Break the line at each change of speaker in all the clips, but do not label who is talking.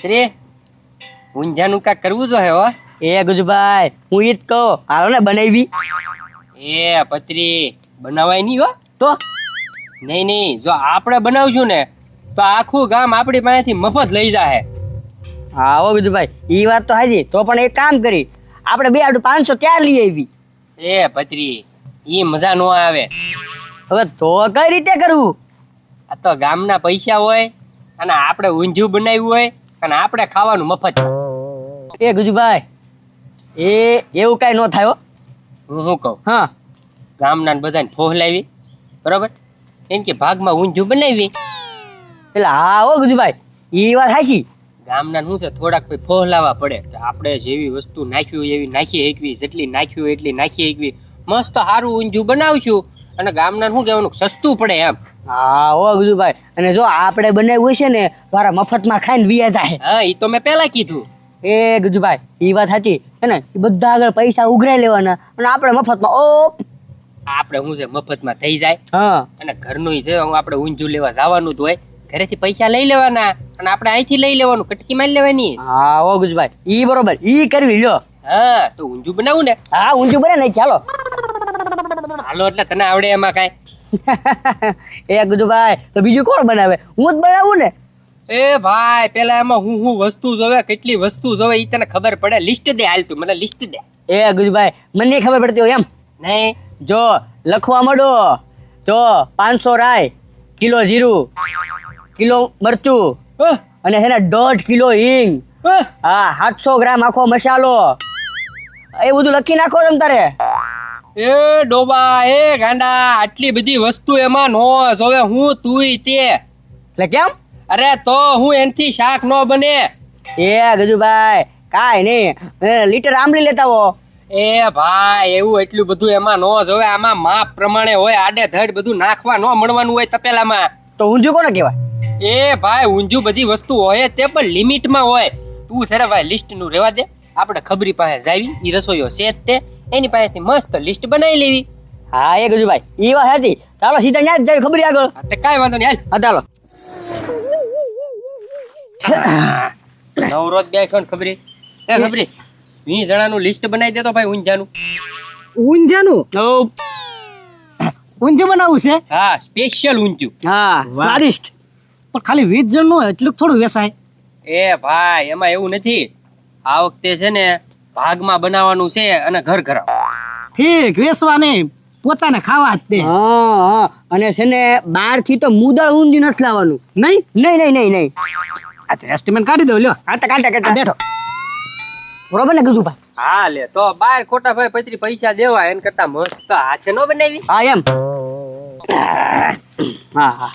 રે ઊંઝાનું કાંઈક કરવું જોઈએ હો.
એ ગુજભાઈ હું ઈ જ કહું, હાલો ને બનાવી.
એ પત્રી બનાવાય નહીં હો.
તો
નહીં જો આપણે બનાવશું ને તો આખું ગામ આપણી પાસેથી મફત લઈ જાહે.
હા હો ગુજભાઈ, ઈ વાત તો હાજી. તો પણ એક કામ કરી, આપણે બે આડું 500 ત્યાં લઈ આવી.
એ પત્રી ઈ મજા ન આવે.
હવે તો કઈ રીતે કરવું?
આ તો ગામના પૈસા હોય અને આપણે ઊંધિયું બનાવ્યું હોય અને આપણે ખાવાનું મફત.
એ ગુજભાઈ એવું કઈ ન થાય હો.
હું શું કહું,
હા
ગામના બધાને ફોહલાવી બરોબર, એમ કે ભાગમાં ઊંધિયું બનાવી.
એટલે હા હો ગુજભાઈ, ઈ વાત હાચી.
ગામના શું છે, થોડાક ફોહલાવા પડે. આપણે જેવી વસ્તુ નાખ્યું એવી નાખી શકવી, જેટલી નાખ્યું એટલી નાખી શકવી. મસ્ત સારું ઊંધિયું બનાવશું અને ગામના શું કહેવાનું, સસ્તું પડે એમ.
હા હો ગુજભાઈ, અને જો આપણે બનાવ્યું છે ને મારા મફતમાં ખાઈને વિયા જાય.
હા એ તો મેં પહેલા કીધું.
એ ગુજભાઈ ઈ વાત સાચી છે ને, ઈ બધા આગળ પૈસા ઉઘરાઈ લેવાના અને આપણે મફતમાં
આપણે શું છે મફતમાં થઈ જાય.
હા
અને ઘરનું છે, આપણે ઊંધિયું લેવા જવાનું તો હોય, ઘરેથી પૈસા લઈ લેવાના અને આપણે અહીંથી લઈ લેવાનું, કટકી મારી લેવાની.
હા હો ગુજભાઈ, ઈ બરોબર, ઈ કરવી લ્યો.
હા તો ઊંધિયું બનાવું ને.
હા ઊંધિયું બને ને, ચાલો.
હાલો એટલે તને આવડે એમાં કાંઈ?
એ ગુજભાઈ તો બીજું કોણ બનાવે? હું જ બનાવું ને.
એ ભાઈ પેલા એમાં હું વસ્તુ જોવે, કેટલી વસ્તુ જોવે ઈ તને ખબર પડે. લિસ્ટ દે હાલ, તું મને લિસ્ટ દે.
એ ગુજભાઈ મને નહીં ખબર પડતી હોય એમ.
નહીં
જો લખવા માંડો તો 500 રાય, કિલો જીરું, કિલો મરચું, અને છે ને 1.5 કિલો હિંગ, હા 700 ગ્રામ આખો મસાલો, એ બધું લખી નાખો તમ તારે.
એ ડોબા એ ગાંડા, આટલી બધી વસ્તુ એમાં નો જોવે. હું તુંય તે.
એટલે કેમ?
અરે તો હું એનથી શાક નો બને.
એ ગજુભાઈ કાંઈ નહીં, લીટર આંબલી લેતા હો.
એ ભાઈ એવું એટલું બધું એમાં નો જોવે. આમાં માપ પ્રમાણે હોય, આડે ધડ બધું નાખવા નો મળવાનું હોય તપેલામાં.
તો ઊંધિયું કોને કહેવાય?
એ ભાઈ ઊંધિયું બધી વસ્તુ હોય તે પણ લિમિટમાં હોય. તું સરે ભાઈ લિસ્ટ નું રેવા દે. આપણે ખબરી પાસે જાવી, ઈ રસોઈયો છે જ તે, એની પાસેથી મસ્ત લિસ્ટ બનાવી લેવી.
હા એ ગજુભાઈ ઈ વાત સાચી. ચાલો સીધા ન્યા જ જાવી ખબરી આગળ.
તે કાંઈ વાંધો નહીં,
હા ચાલો.
નવરોજ બેઠો ને ખબરી. એ ખબરી 20 જણાનું લિસ્ટ બનાવી દેતો ભાઈ ઊંઝાનું.
ઊંધિયાનું ઊંધિયું બનાવવું છે?
હા સ્પેશિયલ ઊંધિયું.
હા સ્વાદિષ્ટ.
પણ ખાલી 20 જણનું એટલું થોડું વેસાય.
એ ભાઈ એમાં એવું નથી. આ વખતે છે ને ભાગમાં બનાવવાનું છે અને ઘર ઘર.
ઠીક, વેસવા નહીં, પોતાને ખાવા જ તે.
હા અને છે ને બહાર થી તો મુદળ ઊંધિયું નથી લાવવાનું.
નહીં
નહીં નહીં નહીં નહીં.
આ તો એસ્ટિમેટ કાઢી દો લ્યો.
કાંટા
બેઠો.
બરોબર ને ગજુભાઈ?
હા લે તો બાર ખોટા ભાઈ પૈતરી પૈસા દેવા એન કરતા મસ્ત હાથે નો બનાવી.
હા એમ. હા હા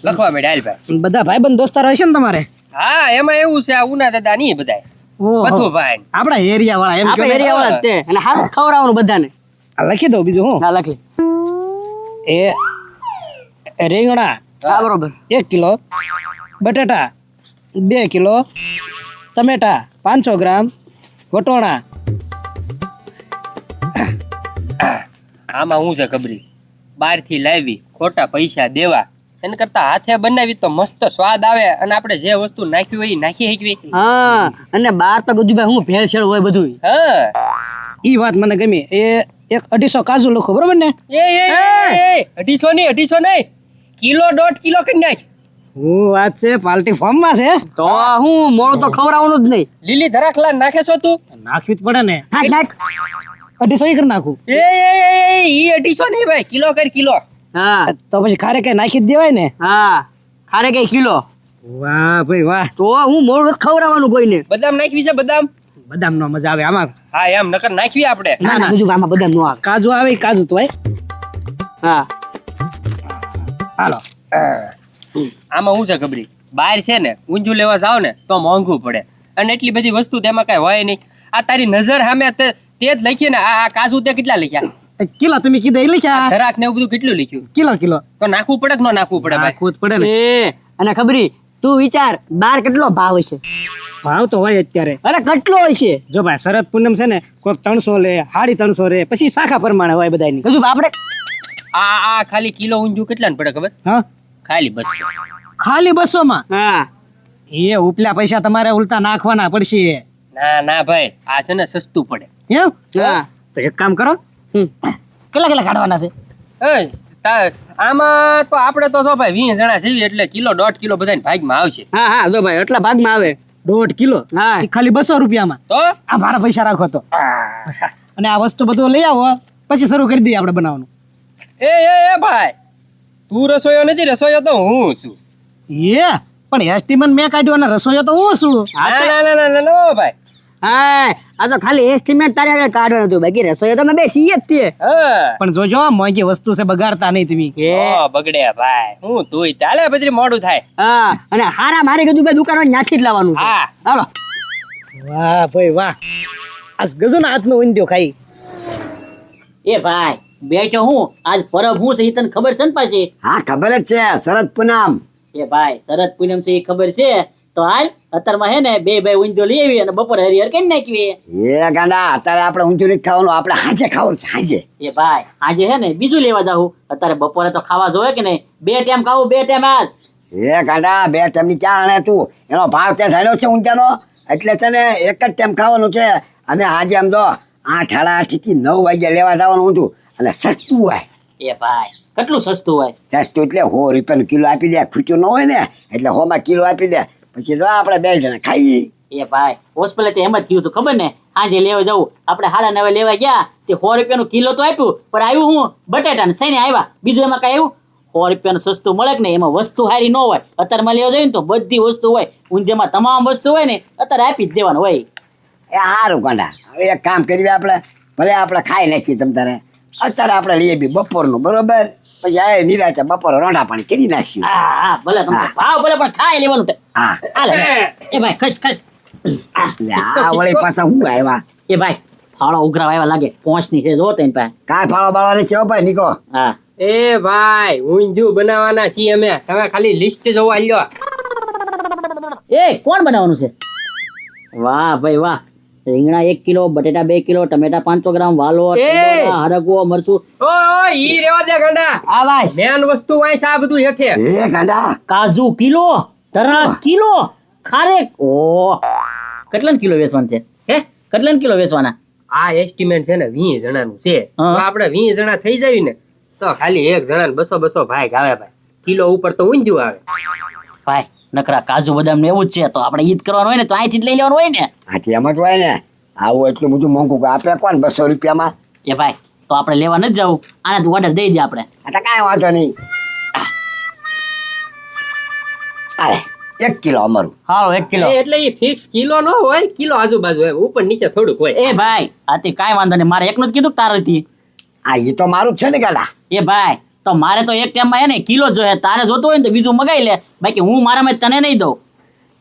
લખવા માંડ્યા હાલ ભાઈ.
બધા ભાઈબંધ દોસ્તારો હશે ને તમારે?
હા એમાં એવું છે, આ ઉના દાદા નહીં બધાય
ઓહો.
બધું ભાઈ
આપણા એરિયા વાળા એમ
આપણે
કહો ને.
એરિયા વાળા જ તે, અને હાથ ખવડાવવાનું બધાને.
આ લખી દો બીજું હું.
હા લખી.
એ રીંગણા
હા બરોબર.
1 કિલો, બટાટા 2 કિલો, ટમેટા 500 ગ્રામ, વટોણા.
આમાં શું છે ખબરી, બહાર થી લાવી ખોટા પૈસા દેવા એના કરતા હાથે બનાવી તો મસ્ત સ્વાદ આવે અને આપણે જે વસ્તુ નાખ્યું હોય ઈ નાખી શકવી.
હા અને બાર તો ગજુભાઈ હું ભેળસેળ હોય બધું.
હા
ઈ વાત મને ગમી. એ 150 કાજુ લખો બરોબર ને?
એ 250 નહીં, કિલો 1.5 કિલો કરી નાખ.
હું વાત છે, પાર્ટી ફોર્મમાં છે.
તો હું મોડું તો ખવડાવવાનું જ નહીં.
લીલી ધરાકલા નાખે છો તું?
નાખવી જ પડે ને.
નાખ નાખ.
250 કરી નાખું.
ઈ 250 નહીં ભાઈ, કિલો કર કિલો.
હા
તો પછી ખારે કઈ નાખી જ દેવાય ને.
હા ખારે કઈ કિલો.
વાહ ભાઈ વાહ.
તો હું મોડું નથી ખવડાવવાનું કોઈને.
બદામ નાખવી છે? બદામ
બદામ નો મજા આવે આમાં.
હા એમ નકર નાખવી આપણે.
ના ના ગજુભાઈ આમાં બધા નો આવે.
કાજુ આવે ઈ કાજુ તો ભાઈ.
હા
હાલો.
આમાં શું છે ખબરી, બહાર છે ને ઊંધિયું લેવા જાવ ને તો મોંઘું પડે અને એટલી બધી વસ્તુ તેમાં કઈ હોય નહીં. આ તારી નજર સામે તે જ લખીએ ને. આ કાજુ તે કેટલા લખ્યા?
કિલો તમે કીધા એ લખ્યા.
ધરાક ને એવું બધું કેટલું લખ્યું?
કિલો
તો નાખવું પડે કે ન નાખવું પડે ભાઈ?
નાખવું જ પડે ને.
એ અને ખબરી તું વિચાર બાર કેટલો ભાવ હશે?
ભાવ તો હોય અત્યારે.
અરે કેટલો હશે?
જો ભાઈ શરદ પૂનમ છે ને, કોઈ 300 લે, 350 રે, પછી શાખા પ્રમાણે હોય બધાની.
ગજુભાઈ આપણે
આ ખાલી કિલો ઊંધિયું કેટલા ને પડે ખબર?
હા
ખાલી 200.
ખાલી 200 માં?
હા
એ ઉપલા પૈસા તમારે ઉલટા નાખવાના પડશે
ના ના ભાઈ આ છે ને સસ્તું પડે.
એમ
હા.
તો એક કામ કરો કેટલા કાઢવાના છે
આમાં તો આપણે તો જો ભાઈ 20 જણા છીએ એટલે કિલો 1.5 કિલો બધાને ભાગમાં આવશે.
હા હા જો ભાઈ એટલા ભાગમાં આવે
1.5 કિલો
હા.
ઈ ખાલી 200 રૂપિયામાં
તો
આ મારા પૈસા રાખો તો અને આ વસ્તુ બધું લઈ આવો પછી શરૂ કરી દઈએ આપણે બનાવવાનું
એ ભાઈ તું રસોઈયો નથી, રસોઈયો તો હું છું.
એ પણ એસ્ટીમેન્ટ મેં કાઢ્યો અને રસોઈયો તો હું છું
ના ભાઈ.
હા આ તો ખાલી એસ્ટિમેટ તારે આગળ કાઢવાનું હતું બાકી રસોઈ તો અમે બે છીએ જ છીએ
હા
પણ જોજો મોંઘી વસ્તુ છે બગાડતા નહીં તમે
ઓ બગડે ભાઈ હું તુંય ચાલે પછી મોડું થાય.
હા અને હારા મારે કીધું ભાઈ દુકાન ન્યાથી જ લાવવાનું છે.
હા.
હાલો
વાહ ભાઈ વાહ આજ ગજો ના હાથનો ઊંધિયો ખાઈ
એ ભાઈ બેઠો હું આજ પરબ હું છે ઈ તને ખબર છે ને પાછી?
હા ખબર જ છે શરદ પૂનમ.
એ ભાઈ શરદ પૂનમ છે એ ખબર છે તો હાલ અત્યારમાં હે ને બે ભાઈ ઊંધિયો લઈ આવી અને બપોરે હરિહર કરી નાખવી.
એ ગાંડા અત્યારે આપણે ઊંચું નથી ખાવાનું, આપણે હાજે ખાવાનું છે હાજે.
એ ભાઈ આજે હે ને બીજું લેવા જાવું. અત્યારે બપોરે તો ખાવા જોવે કે નહીં? 2 ટાઈમ ખાવું 2 ટાઈમ આજ.
એ ગાંડા 2 ટાઈમની ચા આણે તું એનો ભાવ ત્યાં જાણ્યો છે ઊંચાનો એટલે છે ને એક જ ટાઈમ ખાવાનું છે અને આજે આમ તો 8 સાડા 8 થી 9 વાગ્યા લેવા જવાનું ઊંધું અને સસ્તું હોય.
એ ભાઈ કેટલું સસ્તું હોય.
સસ્તું એટલે 100 રૂપિયાનું કિલો આપી દે, ખૂટ્યું ન હોય ને એટલે 100 માં કિલો આપી દે પછી જો આપણે 2 જણા ખાઈએ.
એ ભાઈ હોસ્પિટલે તો એમ જ કીધું તું ખબર ને આજે લેવા જવું. આપણે 9:30 લેવા ગયા તે 100 રૂપિયાનું કિલો તો આપ્યું પણ આવ્યું હું બટાટા ને શેને આવ્યા બીજું એમાં કઈ આવ્યું 100 રૂપિયાનું સસ્તું મળે કે ને એમાં વસ્તુ સારી ન હોય. અત્યારમાં લેવા જઈએ ને તો બધી વસ્તુ હોય ઊંધિયામાં તમામ વસ્તુ હોય ને અત્યારે આપી જ દેવાનું હોય.
એ સારું ગાંડા હવે એક કામ કરીએ આપણે ભલે આપણે ખાઈ નાખીએ તમ તારે અત્યારે આપણે લઈએ બી બપોરનું બરોબર પછી આ નિરાતે બપોરે રોંઢા પાણી કરી નાખીશું.
હા હા ભલે તમને ભાવ ભલે પણ ખાઈ લેવાનું છે.
હા
હાલે એ ભાઈ ખસ ખસ.
એટલે આ વળી પાછા હું આવ્યા
એ ભાઈ ફાળો ઉઘરાવ આવ્યા લાગે પોંચની છે જો તેની પાસે.
કાંઈ ફાળો બાળવાની છે હો ભાઈ નીકળો.
હા
એ ભાઈ ઊંધિયું બનાવવાના છીએ અમે, તમે ખાલી લિસ્ટ જોવા લ્યો.
એ કોણ બનાવવાનું છે? વાહ ભાઈ વાહ. રીંગણા 1 કિલો, બટેટા 2 કિલો, ટમેટા 500 ગ્રામ, વાલો, ટીંડોળા, હરગવો, મરચું.
ઓય ઈ રેવા દે ગંડા,
આ વાસ
મેન વસ્તુ વાંચ આ બધું હેઠે.
એ ગાંડા
કાજુ કિલો, તરા કિલો, ખારેક. ઓ કેટલા કિલો વેચવાનું છે?
હે
કેટલા કિલો વેચવાના?
આ એસ્ટિમેટ છે ને 20 જણાનું છે.
હા.
તો આપણે 20 જણા થઈ જાય ને તો ખાલી એક જણાને 200 ભાગ આવે ભાઈ. કિલો ઉપર તો ઊંધિયું આવે.
ભાઈ નકરા કાજુ બદામ ને એવું જ છે તો આપણે ઈદ કરવાનું હોય ને તો અહીંથી જ લઈ લેવાનું હોય ને.
હાથી એમ જ હોય ને આવું એટલું બધું મોંઘું આપે કોણ 200 રૂપિયામાં.
એ ભાઈ તો આપણે લેવા નથી જવું આને તું ઓર્ડર દઈ દે આપણે.
આ તો કાંઈ વાંધો નહીં. અરે 1 કિલો અમારું.
હાલો 1 કિલો
એટલે એ ફિક્સ કિલો નો હોય, કિલો આજુબાજુ હોય, ઉપર નીચે થોડુંક હોય.
એ ભાઈ આથી કાંઈ વાંધો નહીં મારે એકનું જ કીધું તારથી.
આ ઈ તો મારું જ છે ને ગાંડા.
એ ભાઈ તો મારે તો એક ટાઈમમાં હે ને કિલો જોઈએ. તારે જોતું હોય ને તો બીજું મગાઈ લે બાકી હું મારામાં તને નહીં દઉં.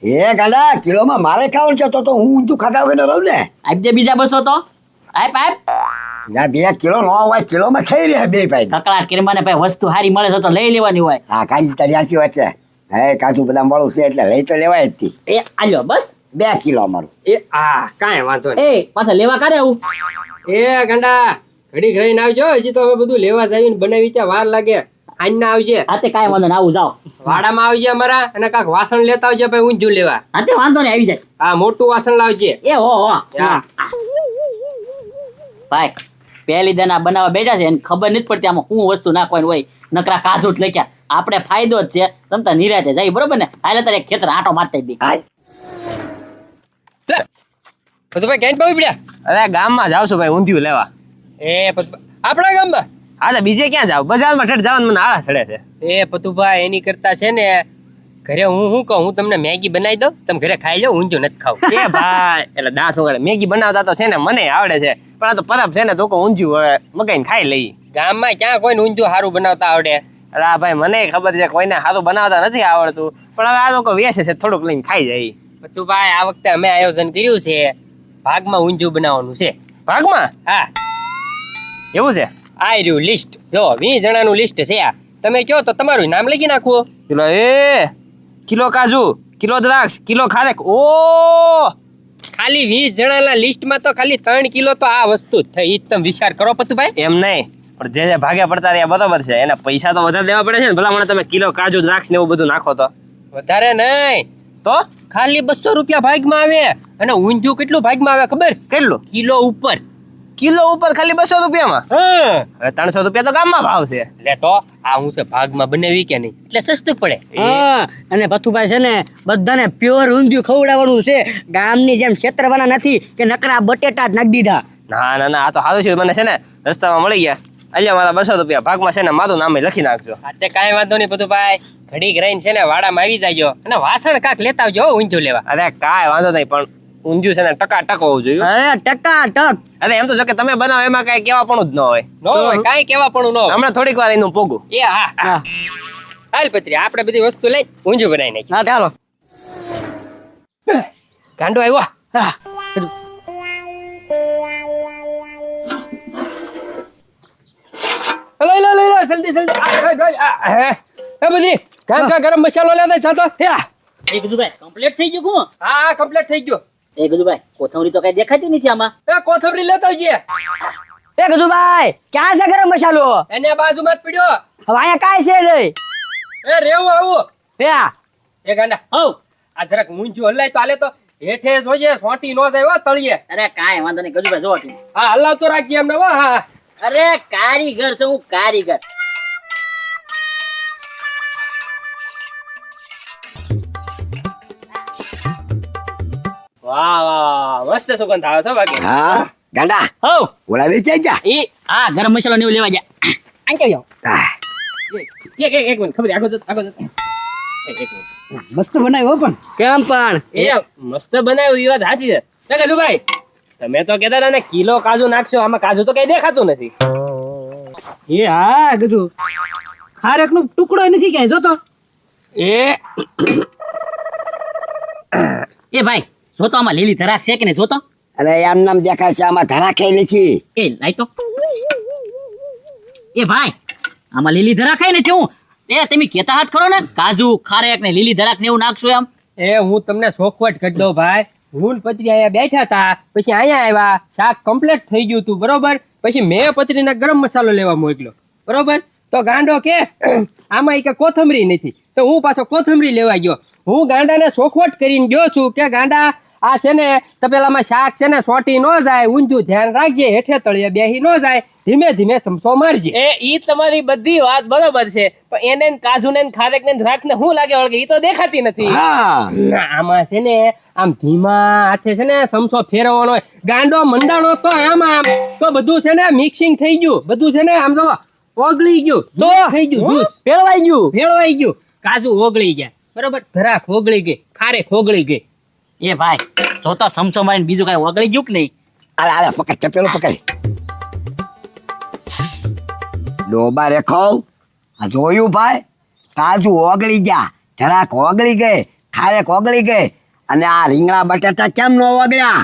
એ ગાંડા કિલોમાં મારે ખાવાનું છે તો હું ઊંધું ખાતા વગર રહું ને.
આપી દે બીજા 200 તો આપ આપ.
ના 2 કિલો ન હોય કિલોમાં થઈ રહ્યા બે ભાઈ.
કકડાટ કરી મને ભાઈ વસ્તુ સારી મળે છે તો લઈ લેવાની હોય.
હા કાંઈ તારી સાચી વાત છે. હે કાજુ બદામ વાળું છે એટલે લઈ તો લેવાય જ તી.
એ આલ્યો બસ.
2 કિલો અમારું.
એ આ કાંઈ વાંધો નહીં.
એ પાછા લેવા કારે આવું?
એ ગંડા ઘડી રહીને આવજો, હજી તો હવે બધું લેવા જાવીને બનાવી ત્યાં વાર લાગે. આઈના આવજે,
હાતે કાંઈ વાંધો નહીં આવું જાઓ.
વાડામાં આવજે અમારા અને કાંક વાસણ લેતા આવજે ભાઈ ઊંધિયું લેવા.
હાતે વાંધો નહીં આવી જાય.
આ મોટું વાસણ લાવજે.
એ હો હો
હા.
ભાઈ પહેલી દાના બનાવવા બેઠા છે એને ખબર નથી પડતી આમાં શું વસ્તુ નાખવાની હોય. નકરા કાજુ જ લખ્યા. આપણે ફાયદો જ છે તમતા નિરાતે જાય બરોબર ને. હાલે તારે ખેતર આટો મારતા બી.
હાલ
પતુભાઈ ક્યાંય પાવી પડ્યા?
અરે ગામમાં જાવ છું ભાઈ ઊંધિયું લેવા.
એ આપણા ગામમાં
હા તો બીજે ક્યાં જાવ? બજારમાં ઠેઠ જવાનું મને આળા ચડે છે.
એ પતુભાઈ એની કરતા છે ને ઘરે હું શું કહું, હું તમને મેગી બનાવી દઉં, તમે ઘરે ખાઈ લો, ઊંધિયું નથી ખાવું.
એ ભાઈ એટલે દાંત વગર મેગી બનાવતા તો છે ને મને આવડે છે પણ આ તો પરબ છે ને તો ઊંધિયું હવે મગાઈને ખાઈ લઈ.
ગામમાં ક્યાં કોઈને ઊંધિયું સારું બનાવતા આવડે?
અરે આ ભાઈ મને ખબર છે કોઈને સારું બનાવતા નથી આવડતું પણ હવે આ લોકો વેચે છે થોડુંક લઈને ખાઈ જાય.
પતુભાઈ આ વખતે અમે આયોજન કર્યું છે, ભાગમાં ઊંધિયું બનાવવાનું છે.
ભાગમાં
હા
એવું છે?
આ રહ્યું લિસ્ટ, જો 20 જણાનું લિસ્ટ છે આ. તમે કહો તો તમારું નામ લખી નાખવું.
કિલો કિલો કાજુ, કિલો દ્રાક્ષ, કિલો ખારેક. ઓ
ખાલી 20 જણાના લિસ્ટમાં તો ખાલી 3 કિલો તો આ વસ્તુ જ થઈ. ઈ જ તમે વિચાર કરો પતુભાઈ.
એમ નહીં પણ જે ભાગે પડતા રહ્યા બરોબર છે એના પૈસા તો વધારે દેવા પડે છે ને. ભલા મને તમે કિલો કાજુ દ્રાક્ષ ને એવું બધું નાખો તો
વધારે નહીં,
તો
ખાલી 200 રૂપિયા ભાગમાં આવે અને ઊંધિયું કેટલું ભાગમાં આવે ખબર?
કેટલું?
કિલો ઉપર.
કિલો ઉપર ખાલી 200 રૂપિયામાં?
હા
હવે 300 રૂપિયા તો ગામમાં ભાવ છે.
એટલે તો આ હું છે ભાગમાં બનાવી કે નહીં એટલે સસ્તું પડે.
હા અને ભથુભાઈ છે ને બધાને પ્યોર ઊંધિયું ખવડાવવાનું છે. ગામની જેમ છેતરવાના નથી કે નકરા બટેટા જ નાખી દીધા.
ના ના ના, આ તો સારું છે. મને છે ને રસ્તામાં મળી ગયા. અહીંયા મારા 200 રૂપિયા ભાગમાં છે ને મારું નામે લખી નાખજો.
તે કાંઈ વાંધો નહીં બધું ભાઈ. ઘડીક રહીને છે ને વાડામાં આવી જાજો અને વાસણ કાક લેતા આવજો હો ઊંધિયું લેવા.
અરે કાંઈ વાંધો નહીં, પણ ઊંધિયું છે ને ટકા હોવું જોઈએ.
અરે ટકા ટક.
અરે એમ તો જો કે તમે બનાવો એમાં કાંઈ કેવાપણું જ ન હોય.
નો હોય કાંઈ કેવા પણ નો હોય.
હમણાં થોડીક વાર એનું પોગું.
એ હા હાલ પત્રી આપણે બધી વસ્તુ લઈ ઊંધિયું બનાવી નાખી.
હા ચાલો.
ગાંડો આવ્યો.
હા
લો જલ્દી બધી ગરમ મસાલો લેતા જાતો.
એ ગજુભાઈ કમ્પ્લીટ થઈ ગયું હું?
હા કમ્પ્લીટ થઈ ગયો.
એ ગજુભાઈ કોથમરી તો કઈ દેખાતી નથી આમાં.
એ કોથમરી લેતા આવજે.
એ ગજુભાઈ ક્યાં છે ગરમ મસાલો?
એને બાજુમાં જ પડ્યો.
હવે અહીંયા કાંઈ છે નહીં.
એ રેવું આવું.
એ
એ ગાંડા
હવ
આ જરાક ઊંધિયું હલાય તો હાલે તો હેઠે જોજે સોટી નો જાય હો તળિયે.
અરે કાંઈ વાંધો નહીં ગજુભાઈ જોવો તું.
હા હલાવતો રાખજે એમને હો. હા
અરે કારીગર છું હું, કારીગર.
વાહ વાહ મસ્ત સુગંધ આવે છે બાકી.
હા ગાંડા
હવ
ઓલા વેચાઈ જા.
ઈ હા ગરમ મસાલો ને એવું લેવા જા.
અહીં કેવી આવો?
હા.
એક મિનિટ ખબર આગળ જતો એક મિનિટ.
મસ્ત બનાવ્યો પણ.
કેમ પણ
એ મસ્ત બનાવ્યું એ વાત સાચી છે. ને ગજુભાઈ તમે તો કહેતા હતા ને કિલો કાજુ નાખશો, આમાં કાજુ તો કઈ દેખાતું નથી.
એ હા ગજુ ખારેક નો ટુકડો નથી ક્યાંય જોતો.
એ ભાઈ જોતો આમાં લીલી ધરાક છે કે નહીં જોતો.
અરે આમ નામ દેખાય છે, આમાં ધરાખે નથી.
એ લાઈ તો. એ ભાઈ આમાં લીલી ધરાક હે નથી હું. એ તમે કેતા હાથ કરો ને કાજુ ખારેક ને લીલી ધરાક ને એવું નાખશો એમ.
એ હું તમને ચોખવટ કરી દઉં ભાઈ. હું ને પત્રી અહીંયા બેઠા હતા, પછી અહીંયા આવ્યા, શાક કમ્પ્લીટ થઈ ગયું હતું બરોબર. પછી મેં પત્રીના ગરમ મસાલો લેવા મોકલ્યો બરોબર. તો ગાંડો કે આમાં ઈ કે કોથમરી નથી, તો હું પાછો કોથમરી લેવા ગયો. હું ગાંડાને ચોખવટ કરીને ગયો છું કે ગાંડા આ છે ને તપેલામાં શાક છે ને સોટી ન જાય, ઊંધું ધ્યાન રાખજે, હેઠે તળિયે બેહી ન જાય, ધીમે ધીમે ચમચો મારજે. એ ઈ તમારી બધી વાત બરોબર છે, પણ એને કાજુ ને ખારેક ને રાખ ને શું લાગે વળગે ઈ તો દેખાતી નથી.
હા
આમાં છે ને આમ ધીમા હાથે છે ને સમસો ફેરવવાનો હોય. ગાંડો મંડાણો તો આમ તો બધું છે ને મિક્સિંગ થઈ ગયું, બધું છે ને આમ જો ઓગળી ગયું, જ્યુસ થઈ ગયું, જ્યુસ
પેળવાઈ ગયું.
ભેળવાઈ ગયું. કાજુ ઓગળી ગયા બરોબર, ધરાક ઓગળી ગઈ, ખારેક ઓગળી ગઈ.
એ ભાઈ જોતો સમસો મારીને બીજું કઈ ઓગળી ગયું કે નહીં.
અરે અરે પકડ ચપેલું પકડ. ડોબા રેખો આ જોયું ભાઈ, કાજુ ઓગળી ગયા, ધરાક ઓગળી ગઈ, ખારેક ઓગળી ગઈ, અને આ રીંગણા બટાટા કેમ ન ઓગળ્યા?